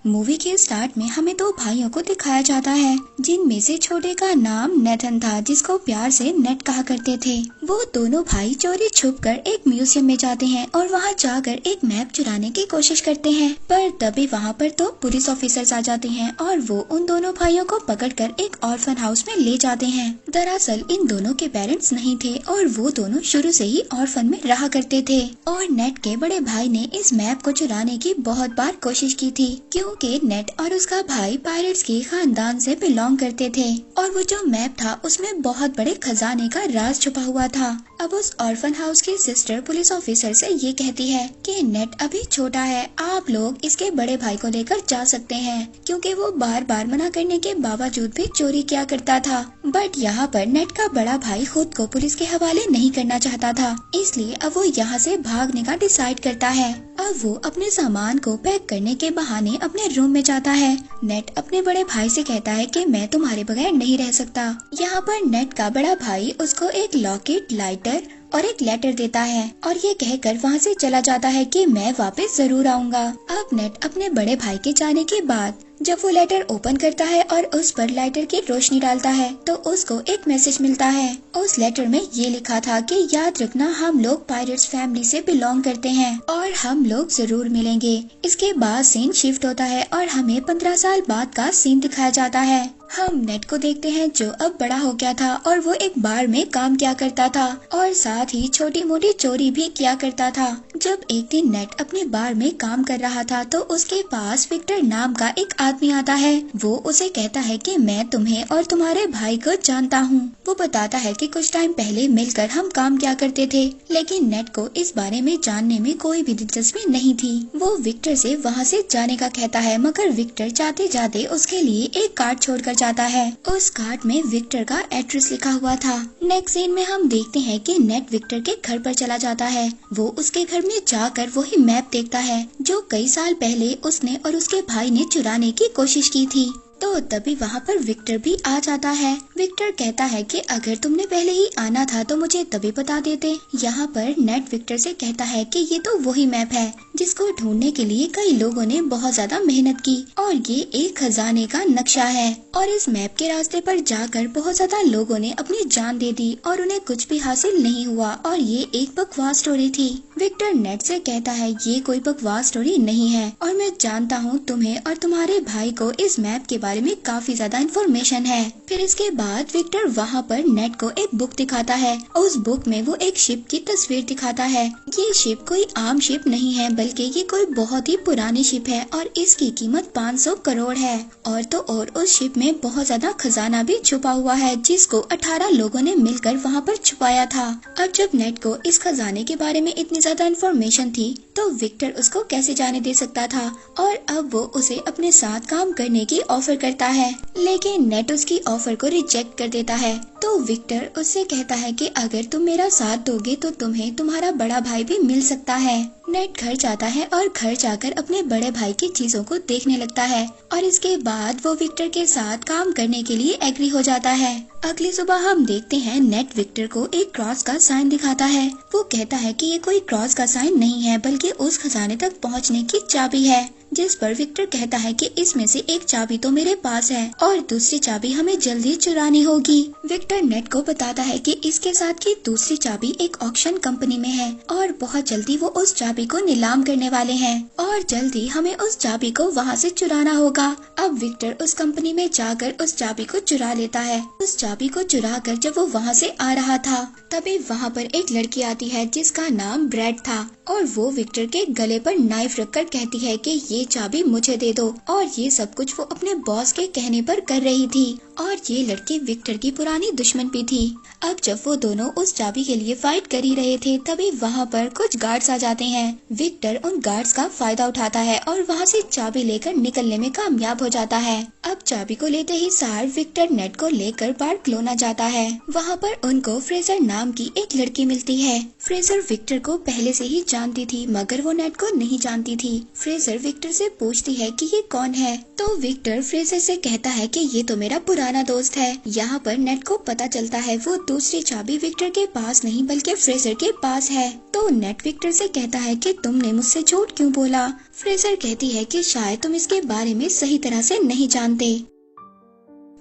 Movie के start में हमें दो भाइयों को दिखाया जाता है, जिनमें से छोटे का नाम नेथन था, जिसको प्यार से नेट कहा करते थे। वो दोनों भाई चोरी छुपकर एक म्यूजियम में जाते हैं और वहाँ जाकर एक मैप चुराने की कोशिश करते हैं, पर तभी वहाँ पर दो पुलिस ऑफिसर्स आ जाते हैं और वो उन दोनों भाइयों को पकड़कर एक ऑर्फन हाउस में ले जाते हैं। दरअसल इन दोनों के पेरेंट्स नहीं थे और वो दोनों शुरू से ही ऑर्फन में रहा करते थे, और नेट के बड़े भाई ने इस मैप को चुराने की बहुत बार कोशिश की थी, क्योंकि नेट और उसका भाई पायरेट्स के खानदान से बिलोंग करते थे और वो जो मैप था उसमें बहुत बड़े खजाने का राज छुपा हुआ था। अब उस ऑर्फन हाउस की सिस्टर पुलिस ऑफिसर से ये कहती है कि नेट अभी छोटा है, आप लोग इसके बड़े भाई को लेकर जा सकते हैं, क्योंकि वो बार बार मना करने के बावजूद भी चोरी किया करता था। बट यहाँ पर नेट का बड़ा भाई खुद को पुलिस के हवाले नहीं करना चाहता था, इसलिए अब वो यहाँ से भागने का डिसाइड करता है। अब वो अपने सामान को पैक करने के बहाने अपने रूम में जाता है। नेट अपने बड़े भाई से कहता है कि मैं तुम्हारे बगैर नहीं रह सकता। यहाँ पर नेट का बड़ा भाई उसको एक लॉकेट, लाइटर और एक लेटर देता है और ये कहकर वहाँ से चला जाता है कि मैं वापस जरूर आऊँगा। अब नेट अपने बड़े भाई के जाने के बाद जब वो लेटर ओपन करता है और उस पर लाइटर की रोशनी डालता है तो उसको एक मैसेज मिलता है। उस लेटर में ये लिखा था कि याद रखना, हम लोग पायरेट्स फैमिली से बिलोंग करते हैं और हम लोग जरूर मिलेंगे। इसके बाद सीन शिफ्ट होता है और हमें 15 साल बाद का सीन दिखाया जाता है। हम नेट को देखते हैं जो अब बड़ा हो गया था और वो एक बार में काम किया करता था और साथ ही छोटी मोटी चोरी भी किया करता था। जब एक दिन नेट अपने बार में काम कर रहा था तो उसके पास विक्टर नाम का एक आदमी आता है। वो उसे कहता है कि मैं तुम्हें और तुम्हारे भाई को जानता हूँ। वो बताता है कि कुछ टाइम पहले मिलकर हम काम किया करते थे, लेकिन नेट को इस बारे में जानने में कोई भी दिलचस्पी नहीं थी। वो विक्टर से वहाँ से जाने का कहता है, मगर विक्टर जाते जाते उसके लिए एक कार्ड छोड़कर जाता है। उस कार्ड में विक्टर का एड्रेस लिखा हुआ था। नेक्स्ट सीन में हम देखते हैं कि नेट विक्टर के घर पर चला जाता है। वो उसके घर में जाकर वही मैप देखता है जो कई साल पहले उसने और उसके भाई ने चुराने की कोशिश की थी। तो तभी वहाँ पर विक्टर भी आ जाता है। विक्टर कहता है कि अगर तुमने पहले ही आना था तो मुझे तभी बता देते। यहाँ पर नेट विक्टर से कहता है कि ये तो वही मैप है जिसको ढूंढने के लिए कई लोगों ने बहुत ज्यादा मेहनत की और ये एक खजाने का नक्शा है और इस मैप के रास्ते पर जाकर बहुत ज्यादा लोगों ने अपनी जान दे दी और उन्हें कुछ भी हासिल नहीं हुआ और ये एक बकवास स्टोरी थी। विक्टर नेट से कहता है ये कोई बकवास स्टोरी नहीं है और मैं जानता हूँ तुम्हें और तुम्हारे भाई को इस मैप के बारे में काफी ज्यादा इन्फॉर्मेशन है। फिर इसके बाद विक्टर वहाँ पर नेट को एक बुक दिखाता है। उस बुक में वो एक शिप की तस्वीर दिखाता है। ये शिप कोई आम शिप नहीं है, बल्कि ये कोई बहुत ही पुरानी शिप है और इसकी कीमत 500 करोड़ है। और तो और उस शिप में बहुत ज्यादा खजाना भी छुपा हुआ है, जिसको 18 लोगों ने मिलकर वहाँ पर छुपाया था। अब जब नेट को इस खजाने के बारे में इतनी ज्यादा इन्फॉर्मेशन थी तो विक्टर उसको कैसे जाने दे सकता था, और अब वो उसे अपने साथ काम करने की ऑफर करता है, लेकिन नेट उसकी ऑफर को रिजेक्ट कर देता है। तो विक्टर उससे कहता है कि अगर तुम मेरा साथ दोगे तो तुम्हें तुम्हारा बड़ा भाई भी मिल सकता है। नेट घर जाता है और घर जाकर अपने बड़े भाई की चीजों को देखने लगता है और इसके बाद वो विक्टर के साथ काम करने के लिए एग्री हो जाता है। अगली सुबह हम देखते हैं नेट विक्टर को एक क्रॉस का साइन दिखाता है। वो कहता है कि ये कोई क्रॉस का साइन नहीं है, बल्कि उस खजाने तक पहुंचने की चाबी है, जिस पर विक्टर कहता है कि इसमें से एक चाबी तो मेरे पास है और दूसरी चाबी हमें जल्दी चुरानी होगी। विक्टर नेट को बताता है कि इसके साथ की दूसरी चाबी एक ऑक्शन कंपनी में है और बहुत जल्दी वो उस चाबी को नीलाम करने वाले हैं और जल्दी हमें उस चाबी को वहाँ से चुराना होगा। अब विक्टर उस कंपनी में जाकर उस चाबी को चुरा लेता है। उस चाबी को चुरा कर जब वो वहाँ से आ रहा था तभी वहाँ पर एक लड़की आती है जिसका नाम ब्रैड था और वो विक्टर के गले पर नाइफ रखकर कहती है कि ये चाबी मुझे दे दो, और ये सब कुछ वो अपने बॉस के कहने पर कर रही थी और ये लड़की विक्टर की पुरानी दुश्मन भी थी। अब जब वो दोनों उस चाबी के लिए फाइट कर ही रहे थे तभी वहाँ पर कुछ गार्ड्स आ जाते हैं। विक्टर उन गार्ड्स का फायदा उठाता है और वहाँ से चाबी लेकर निकलने में कामयाब हो जाता है। अब चाबी को लेते ही सार विक्टर नेट को लेकर बार्कलोना जाता है। वहाँ पर उनको फ्रेजर नाम की एक लड़की मिलती है। फ्रेजर विक्टर को पहले से ही जानती थी, मगर वो नेट को नहीं जानती थी। फ्रेजर विक्टर विक्टर से पूछती है कि ये कौन है। तो विक्टर फ्रेजर से कहता है कि ये तो मेरा पुराना दोस्त है। यहाँ पर नेट को पता चलता है वो दूसरी चाबी विक्टर के पास नहीं बल्कि फ्रेजर के पास है। तो नेट विक्टर से कहता है कि तुमने मुझसे झूठ क्यों बोला। फ्रेजर कहती है कि शायद तुम इसके बारे में सही तरह से नहीं जानते।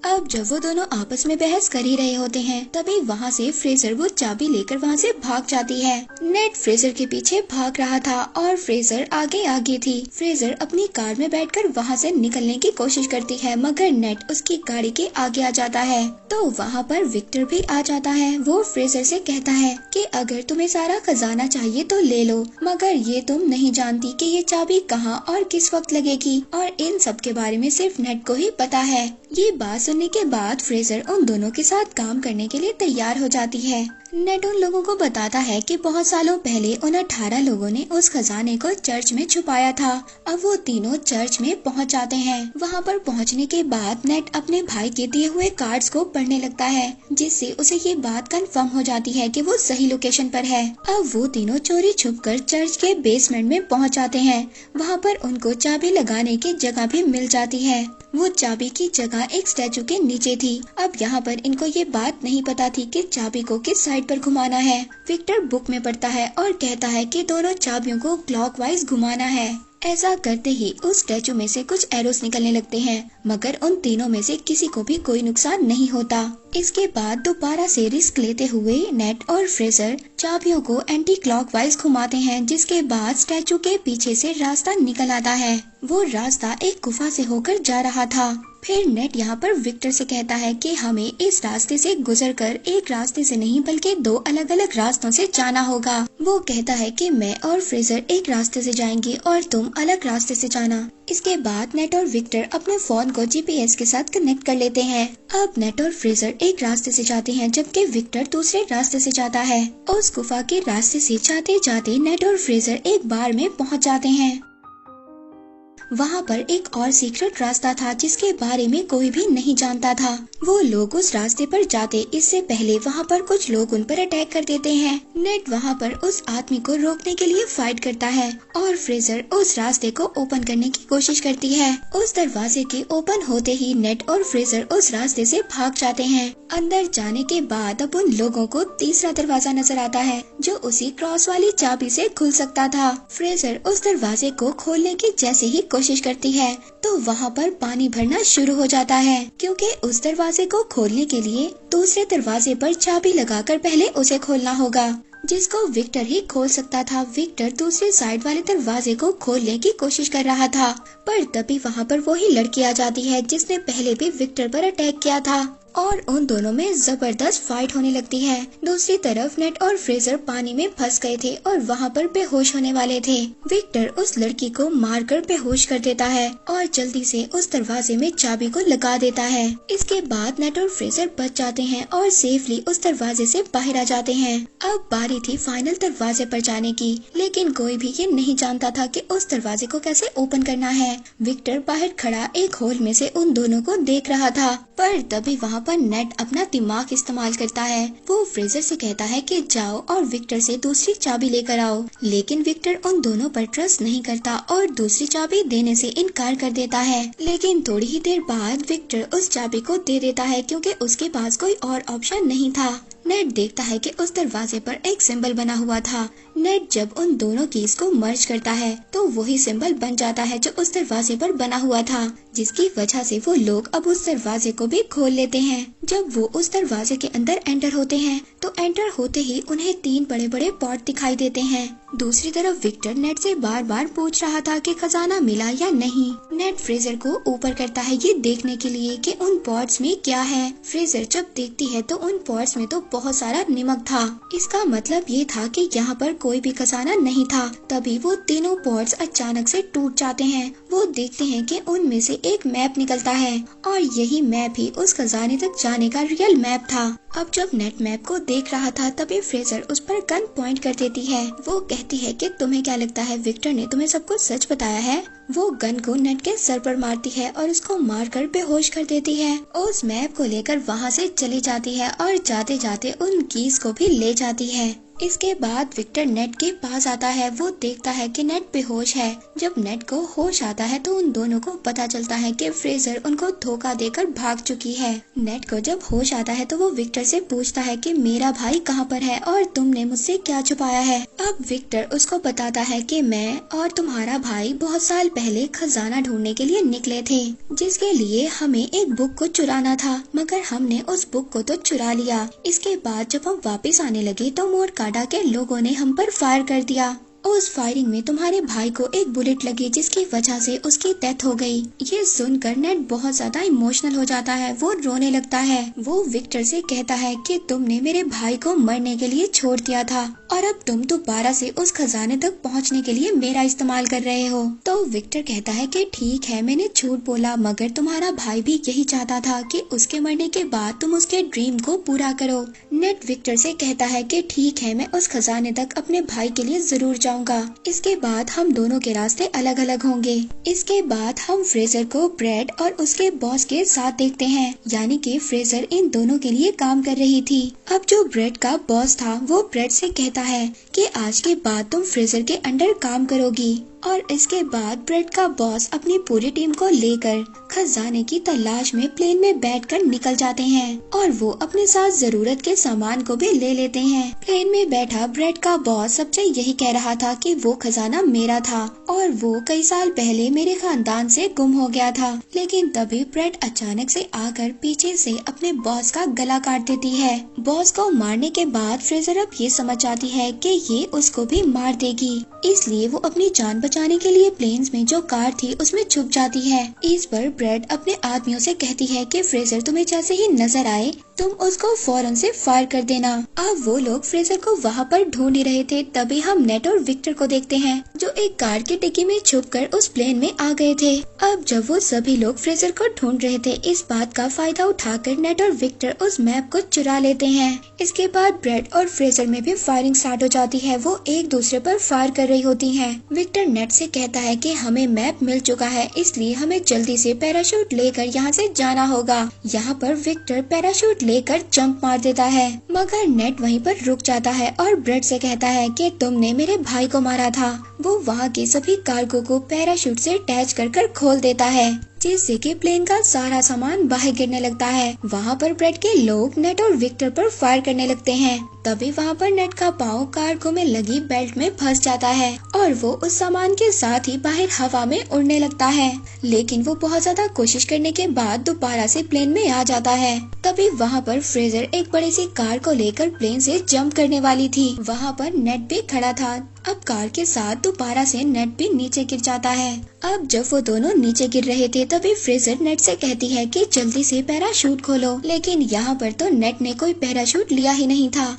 अब जब वो दोनों आपस में बहस कर ही रहे होते हैं तभी वहाँ से फ्रेजर वो चाबी लेकर वहाँ से भाग जाती है। नेट फ्रेजर के पीछे भाग रहा था और फ्रेजर आगे आगे थी। फ्रेजर अपनी कार में बैठकर वहाँ से निकलने की कोशिश करती है मगर नेट उसकी गाड़ी के आगे आ जाता है। तो वहाँ पर विक्टर भी आ जाता है। वो फ्रेजर से कहता है कि अगर तुम्हें सारा खजाना चाहिए तो ले लो, मगर ये तुम नहीं जानती कि ये चाबी कहाँ और किस वक्त लगेगी, और इन सब के बारे में सिर्फ नेट को ही पता है। ये बात सुनने के बाद फ्रेजर उन दोनों के साथ काम करने के लिए तैयार हो जाती है। नेट उन लोगों को बताता है कि बहुत सालों पहले उन 18 लोगों ने उस खजाने को चर्च में छुपाया था। अब वो तीनों चर्च में पहुंच जाते हैं। वहां पर पहुंचने के बाद नेट अपने भाई के दिए हुए कार्ड्स को पढ़ने लगता है जिससे उसे ये बात कंफर्म हो जाती है कि वो सही लोकेशन पर है। अब वो तीनों चोरी छुपकर चर्च के बेसमेंट में पहुंच जाते हैं। वहां पर उनको चाबी लगाने की जगह भी मिल जाती है। वो चाबी की जगह एक स्टैचू के नीचे थी। अब यहाँ पर इनको ये बात नहीं पता थी कि चाबी को किस साइड पर घुमाना है। विक्टर बुक में पढ़ता है और कहता है कि दोनों चाबियों को क्लॉकवाइज घुमाना है। ऐसा करते ही उस स्टैचू में से कुछ एरोस निकलने लगते हैं मगर उन तीनों में से किसी को भी कोई नुकसान नहीं होता। इसके बाद दोबारा से रिस्क लेते हुए नेट और फ्रेजर चाबियों को एंटी क्लॉकवाइज घुमाते हैं जिसके बाद स्टैचू के पीछे से रास्ता निकल आता है। वो रास्ता एक गुफा से होकर जा रहा था। फिर नेट यहाँ पर विक्टर से कहता है कि हमें इस रास्ते से गुजरकर एक रास्ते से नहीं बल्कि दो अलग अलग रास्तों से जाना होगा। वो कहता है कि मैं और फ्रेजर एक रास्ते से जाएंगे और तुम अलग रास्ते से जाना। इसके बाद नेट और विक्टर अपने फोन को जीपीएस के साथ कनेक्ट कर लेते हैं। अब नेट और फ्रेजर एक रास्ते से जाते हैं जबकि विक्टर दूसरे रास्ते से जाता है। उस गुफा के रास्ते से जाते जाते नेट और फ्रेजर एक बार में पहुँच जाते हैं। वहाँ पर एक और सीक्रेट रास्ता था जिसके बारे में कोई भी नहीं जानता था। वो लोग उस रास्ते पर जाते इससे पहले वहाँ पर कुछ लोग उन पर अटैक कर देते हैं। नेट वहाँ पर उस आदमी को रोकने के लिए फाइट करता है और फ्रेजर उस रास्ते को ओपन करने की कोशिश करती है। उस दरवाजे के ओपन होते ही नेट और फ्रेजर उस रास्ते से भाग जाते हैं। अंदर जाने के बाद अब उन लोगों को तीसरा दरवाजा नजर आता है जो उसी क्रॉस वाली चाबी से खुल सकता था। फ्रेजर उस दरवाजे को खोलने की जैसे ही कोशिश करती है तो वहाँ पर पानी भरना शुरू हो जाता है क्योंकि उस दरवाजे को खोलने के लिए दूसरे दरवाजे पर चाबी लगाकर पहले उसे खोलना होगा जिसको विक्टर ही खोल सकता था। विक्टर दूसरे साइड वाले दरवाजे को खोलने की कोशिश कर रहा था पर तभी वहाँ पर वही लड़की आ जाती है जिसने पहले भी विक्टर पर अटैक किया था और उन दोनों में जबरदस्त फाइट होने लगती है। दूसरी तरफ नेट और फ्रेजर पानी में फंस गए थे और वहाँ पर बेहोश होने वाले थे। विक्टर उस लड़की को मारकर बेहोश कर देता है और जल्दी से उस दरवाजे में चाबी को लगा देता है। इसके बाद नेट और फ्रेजर बच जाते हैं और सेफली उस दरवाजे से बाहर आ जाते हैं। अब बारी थी फाइनल दरवाजे पर जाने की, लेकिन कोई भी ये नहीं जानता था कि उस दरवाजे को कैसे ओपन करना है। विक्टर बाहर खड़ा एक होल में से उन दोनों को देख रहा था पर तभी वहाँ पर नेट अपना दिमाग इस्तेमाल करता है। वो फ्रेजर से कहता है कि जाओ और विक्टर से दूसरी चाबी लेकर आओ, लेकिन विक्टर उन दोनों पर ट्रस्ट नहीं करता और दूसरी चाबी देने से इनकार कर देता है। लेकिन थोड़ी ही देर बाद विक्टर उस चाबी को दे देता है क्योंकि उसके पास कोई और ऑप्शन नहीं था। नेट देखता है कि उस दरवाजे पर एक सिंबल बना हुआ था। नेट जब उन दोनों कीज को मर्ज करता है तो वही सिंबल बन जाता है जो उस दरवाजे पर बना हुआ था, जिसकी वजह से वो लोग अब उस दरवाजे को भी खोल लेते हैं। जब वो उस दरवाजे के अंदर एंटर होते हैं तो एंटर होते ही उन्हें 3 बड़े बड़े पॉट दिखाई देते हैं। दूसरी तरफ विक्टर नेट से बार बार पूछ रहा था कि खजाना मिला या नहीं। नेट फ्रेजर को ऊपर करता है ये देखने के लिए कि उन पॉट्स में क्या है। फ्रेजर जब देखती है तो उन पॉट्स में तो बहुत सारा नमक था। इसका मतलब ये था कि यहाँ पर कोई भी खजाना नहीं था। तभी वो तीनों पॉट्स अचानक से टूट जाते हैं। वो देखते हैं कि उनमें से एक मैप निकलता है और यही मैप ही उस खजाने तक जाने का रियल मैप था। अब जब नेट मैप को देख रहा था तभी फ्रेजर उस पर गन पॉइंट कर देती है। वो कहती है कि तुम्हें क्या लगता है विक्टर ने तुम्हें सब कुछ सच बताया है। वो गन को नेट के सर पर मारती है और उसको मारकर बेहोश कर देती है। उस मैप को लेकर वहाँ से चली जाती है और जाते जाते उन कीज को भी ले जाती है। इसके बाद विक्टर नेट के पास आता है। वो देखता है कि नेट बेहोश है। जब नेट को होश आता है तो उन दोनों को पता चलता है कि फ्रेजर उनको धोखा देकर भाग चुकी है। नेट को जब होश आता है तो वो विक्टर से पूछता है कि मेरा भाई कहाँ पर है और तुमने मुझसे क्या छुपाया है। अब विक्टर उसको बताता है कि मैं और तुम्हारा भाई बहुत साल पहले खजाना ढूंढने के लिए निकले थे, जिसके लिए हमें एक बुक को चुराना था, मगर हमने उस बुक को तो चुरा लिया। इसके बाद जब हम वापस आने लगे तो मोरकाडा के लोगों ने हम पर फायर कर दिया। उस फायरिंग में तुम्हारे भाई को एक बुलेट लगी, जिसकी वजह से उसकी डेथ हो गई। ये सुनकर नेट बहुत ज्यादा इमोशनल हो जाता है। वो रोने लगता है। वो विक्टर से कहता है कि तुमने मेरे भाई को मरने के लिए छोड़ दिया था और अब तुम दोबारा से उस खजाने तक पहुंचने के लिए मेरा इस्तेमाल कर रहे हो। तो विक्टर कहता है कि ठीक है, मैंने झूठ बोला, मगर तुम्हारा भाई भी यही चाहता था कि उसके मरने के बाद तुम उसके ड्रीम को पूरा करो। नेट विक्टर से कहता है कि ठीक है, मैं उस खजाने तक अपने भाई के लिए जरूर जाऊंगा। इसके बाद हम दोनों के रास्ते अलग अलग होंगे। इसके बाद हम फ्रेजर को ब्रेड और उसके बॉस के साथ देखते हैं, यानी कि फ्रेजर इन दोनों के लिए काम कर रही थी। अब जो ब्रेड का बॉस था वो ब्रेड से कहता है कि आज के बाद तुम फ्रेजर के अंडर काम करोगी। और इसके बाद ब्रेड का बॉस अपनी पूरी टीम को लेकर खजाने की तलाश में प्लेन में बैठकर निकल जाते हैं और वो अपने साथ जरूरत के सामान को भी ले लेते हैं। प्लेन में बैठा ब्रेड का बॉस सबसे यही कह रहा था कि वो खजाना मेरा था और वो कई साल पहले मेरे खानदान से गुम हो गया था। लेकिन तभी ब्रेड अचानक से आकर पीछे से अपने बॉस का गला काट देती है। बॉस को मारने के बाद फ्रेजर अब ये समझ जाती है कि ये उसको भी मार देगी, इसलिए वो अपनी जान बचाने के लिए प्लेन्स में जो कार थी उसमें छुप जाती है। इस पर ब्रेड अपने आदमियों से कहती है कि फ्रेजर तुम्हें जैसे ही नजर आए तुम उसको फौरन से फायर कर देना। अब वो लोग फ्रेजर को वहाँ पर ढूंढ ही रहे थे, तभी हम नेट और विक्टर को देखते हैं जो एक कार की डिक्की में छुपकर उस प्लेन में आ गए थे। अब जब वो सभी लोग फ्रेजर को ढूंढ रहे थे, इस बात का फायदा उठाकर नेट और विक्टर उस मैप को चुरा लेते हैं। इसके बाद ब्रेड और फ्रेजर में भी फायरिंग स्टार्ट हो जाती है। वो एक दूसरे पर फायर कर रही होती हैं। विक्टर नेट से कहता है कि हमें मैप मिल चुका है, इसलिए हमें जल्दी से पैराशूट लेकर यहाँ से जाना होगा। यहाँ पर विक्टर पैराशूट लेकर जंप मार देता है, मगर नेट वहीं पर रुक जाता है और ब्रेड से कहता है कि तुमने मेरे भाई को मारा था। वो वहाँ के सभी कार्गो को पैराशूट से अटैच कर खोल देता है, जिससे कि प्लेन का सारा सामान बाहर गिरने लगता है। वहाँ पर ब्रेड के लोग नेट और विक्टर पर फायर करने लगते हैं। तभी वहाँ पर नेट का पाँव कार्गो में लगी बेल्ट में फंस जाता है और वो उस सामान के साथ ही बाहर हवा में उड़ने लगता है, लेकिन वो बहुत ज्यादा कोशिश करने के बाद दोबारा से प्लेन में आ जाता है। तभी वहाँ पर फ्रेजर एक बड़ी सी कार को लेकर प्लेन से जंप करने वाली थी। वहाँ पर नेट भी खड़ा था। अब कार के साथ दोबारा से नेट भी नीचे गिर जाता है। अब जब वो दोनों नीचे गिर रहे थे तभी फ्रेजर नेट से कहती है कि जल्दी से पैराशूट खोलो, लेकिन यहाँ पर तो नेट ने कोई पैराशूट लिया ही नहीं था।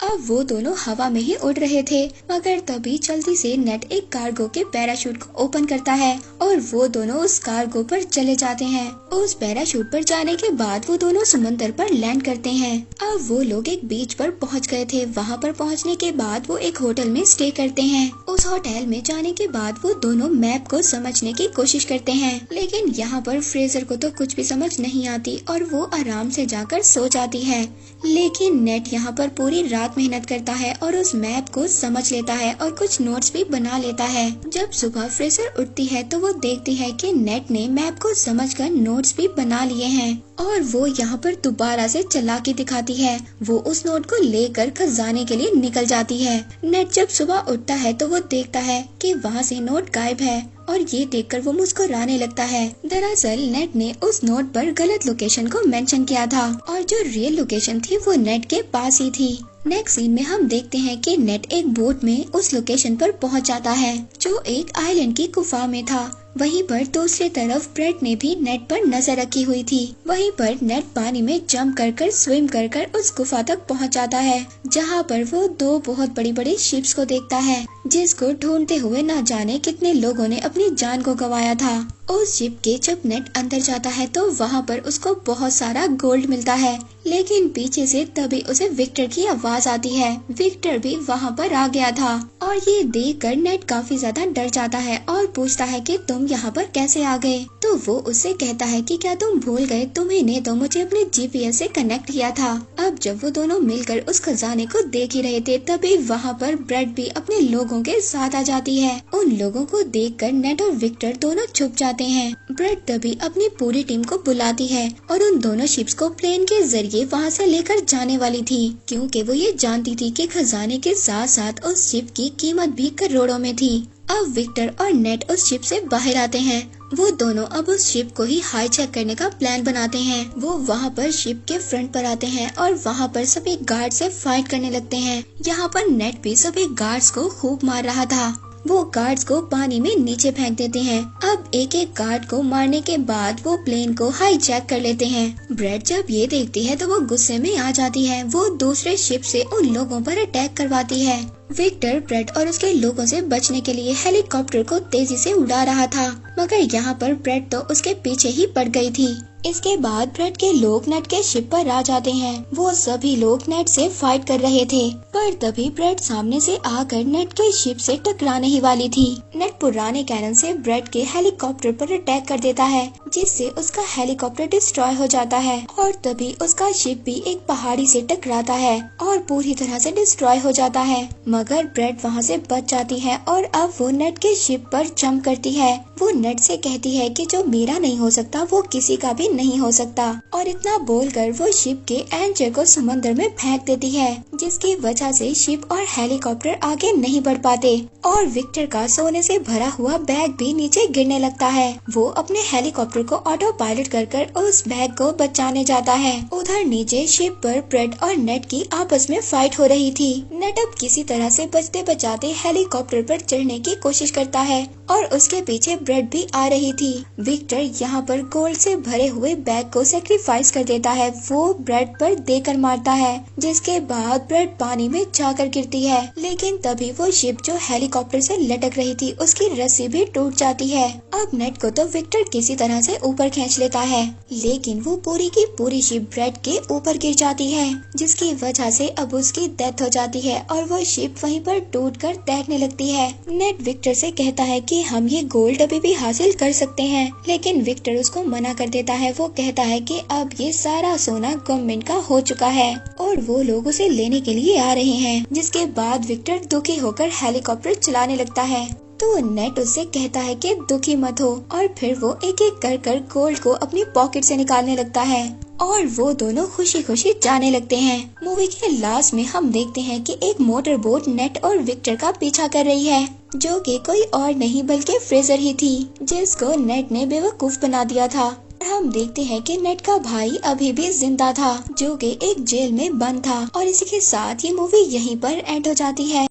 अब वो दोनों हवा में ही उड़ रहे थे, मगर तभी जल्दी से नेट एक कार्गो के पैराशूट को ओपन करता है और वो दोनों उस कार्गो पर चले जाते हैं। उस पैराशूट पर जाने के बाद वो दोनों समुद्र पर लैंड करते हैं। अब वो लोग एक बीच पर पहुंच गए थे। वहां पर पहुंचने के बाद वो एक होटल में स्टे करते हैं। उस होटल में जाने के बाद वो दोनों मैप को समझने की कोशिश करते हैं, लेकिन यहाँ पर फ्रेजर को तो कुछ भी समझ नहीं आती और वो आराम से जाकर सो जाती है। लेकिन नेट यहाँ पर पूरी रात मेहनत करता है और उस मैप को समझ लेता है और कुछ नोट्स भी बना लेता है। जब सुबह फ्रेजर उठती है तो वो देखती है कि नेट ने मैप को समझकर नोट्स भी बना लिए हैं और वो यहाँ पर दोबारा से चालाकी दिखाती है। वो उस नोट को लेकर खजाने के लिए निकल जाती है। नेट जब सुबह उठता है तो वो देखता है कि वहाँ से नोट गायब है और ये देखकर वो मुस्कुराने लगता है। दरअसल नेट ने उस नोट पर गलत लोकेशन को मेंशन किया था और जो रियल लोकेशन थी वो नेट के पास ही थी। नेक्स्ट सीन में हम देखते हैं कि नेट एक बोट में उस लोकेशन पर पहुंच जाता है जो एक आइलैंड की गुफा में था। वहीं पर दूसरी तरफ ब्रेड ने भी नेट पर नजर रखी हुई थी। वहीं पर नेट पानी में जंप कर स्विम कर उस गुफा तक पहुंच जाता है, जहां पर वो दो बहुत बड़ी बड़ी शिप्स को देखता है जिसको ढूंढते हुए न जाने कितने लोगों ने अपनी जान को गंवाया था। उस शिप के जब नेट अंदर जाता है तो वहाँ पर उसको बहुत सारा गोल्ड मिलता है, लेकिन पीछे से तभी उसे विक्टर की आवाज आती है। विक्टर भी वहाँ पर आ गया था और ये देखकर नेट काफी ज्यादा डर जाता है और पूछता है कि तुम यहाँ पर कैसे आ गए। तो वो उससे कहता है कि क्या तुम भूल गए, तुम्ही ने तो मुझे अपने जीपीएस से कनेक्ट किया था। अब जब वो दोनों मिलकर उस खजाने को देख ही रहे थे तभी वहाँ पर ब्रेड भी अपने लोगों के साथ आ जाती है। उन लोगों को देखकर नेट और विक्टर दोनों छुप जाते हैं। ब्रेड तभी अपनी पूरी टीम को बुलाती है और उन दोनों शिप्स को प्लेन के जरिए वहाँ से लेकर जाने वाली थी, क्योंकि वो ये जानती थी कि खजाने के साथ साथ उस शिप की कीमत भी करोड़ों में थी। अब विक्टर और नेट उस शिप से बाहर आते हैं। वो दोनों अब उस शिप को ही हाईजैक करने का प्लान बनाते हैं। वो वहाँ पर शिप के फ्रंट पर आते हैं और वहाँ पर सभी गार्ड से फाइट करने लगते हैं। यहाँ पर नेट भी सभी गार्ड्स को खूब मार रहा था। वो गार्ड्स को पानी में नीचे फेंक देते हैं। अब एक एक गार्ड को मारने के बाद वो प्लेन को हाईजैक कर लेते हैं। ब्रेड जब ये देखती है तो वो गुस्से में आ जाती है। वो दूसरे शिप से उन लोगों पर अटैक करवाती है। विक्टर ब्रेड और उसके लोगों से बचने के लिए हेलीकॉप्टर को तेजी से उड़ा रहा था, मगर यहाँ पर ब्रेड तो उसके पीछे ही पड़ गई थी। इसके बाद ब्रेड के लोग नेट के शिप पर आ जाते हैं। वो सभी लोग नेट से फाइट कर रहे थे, पर तभी ब्रेड सामने से आकर नेट के शिप से टकराने ही वाली थी। नेट पुराने कैनन से ब्रेड के हेलीकॉप्टर पर अटैक कर देता है, जिससे उसका हेलीकॉप्टर डिस्ट्रॉय हो जाता है और तभी उसका शिप भी एक पहाड़ी से टकराता है और पूरी तरह से डिस्ट्रॉय हो जाता है। मगर ब्रेड वहाँ से बच जाती है और अब वो नेट के शिप पर जंप करती है। वो नेट से कहती है कि जो मेरा नहीं हो सकता वो किसी का भी नहीं हो सकता, और इतना बोलकर वो शिप के एंकर को समंदर में फेंक देती है, जिसकी वजह से शिप और हेलीकॉप्टर आगे नहीं बढ़ पाते और विक्टर का सोने से भरा हुआ बैग भी नीचे गिरने लगता है। वो अपने हेलीकॉप्टर को ऑटो पायलट कर उस बैग को बचाने जाता है। उधर नीचे शिप पर ब्रेड और नेट की आपस में फाइट हो रही थी। नेट अब किसी तरह से बचते बचाते हेलीकॉप्टर पर चढ़ने की कोशिश करता है और उसके पीछे ब्रेड भी आ रही थी। विक्टर यहाँ पर गोल्ड से भरे हुए बैग को सेक्रीफाइस कर देता है। वो ब्रेड पर देकर मारता है, जिसके बाद ब्रेड पानी में जाकर गिरती है। लेकिन तभी वो शिप जो हेलीकॉप्टर से लटक रही थी उसकी रस्सी भी टूट जाती है। अब नेट को तो विक्टर किसी तरह से ऊपर खींच लेता है, लेकिन वो पूरी की पूरी शिप ब्रेड के ऊपर गिर जाती है, जिसकी वजह से अब उसकी डेथ हो जाती है और वो शिप वहीं पर टूटकर तैरने लगती है। नेट विक्टर से कहता है कि हम ये गोल्ड अभी भी हासिल कर सकते हैं, लेकिन विक्टर उसको मना कर देता है। वो कहता है कि अब ये सारा सोना गवर्नमेंट का हो चुका है और वो लोग उसे लेने के लिए आ रहे हैं। जिसके बाद विक्टर दुखी होकर हेलीकॉप्टर चलाने लगता है। तो नेट उससे कहता है कि दुखी मत हो, और फिर वो एक एक कर गोल्ड को अपनी पॉकेट से निकालने लगता है और वो दोनों खुशी खुशी जाने लगते हैं। मूवी के लास्ट में हम देखते हैं कि एक मोटर बोट नेट और विक्टर का पीछा कर रही है, जो कि कोई और नहीं बल्कि फ्रेजर ही थी, जिसको नेट ने बेवकूफ बना दिया था। हम देखते हैं कि नेट का भाई अभी भी जिंदा था, जो कि एक जेल में बंद था। और इसी के साथ ये मूवी यहीं पर एंड हो जाती है।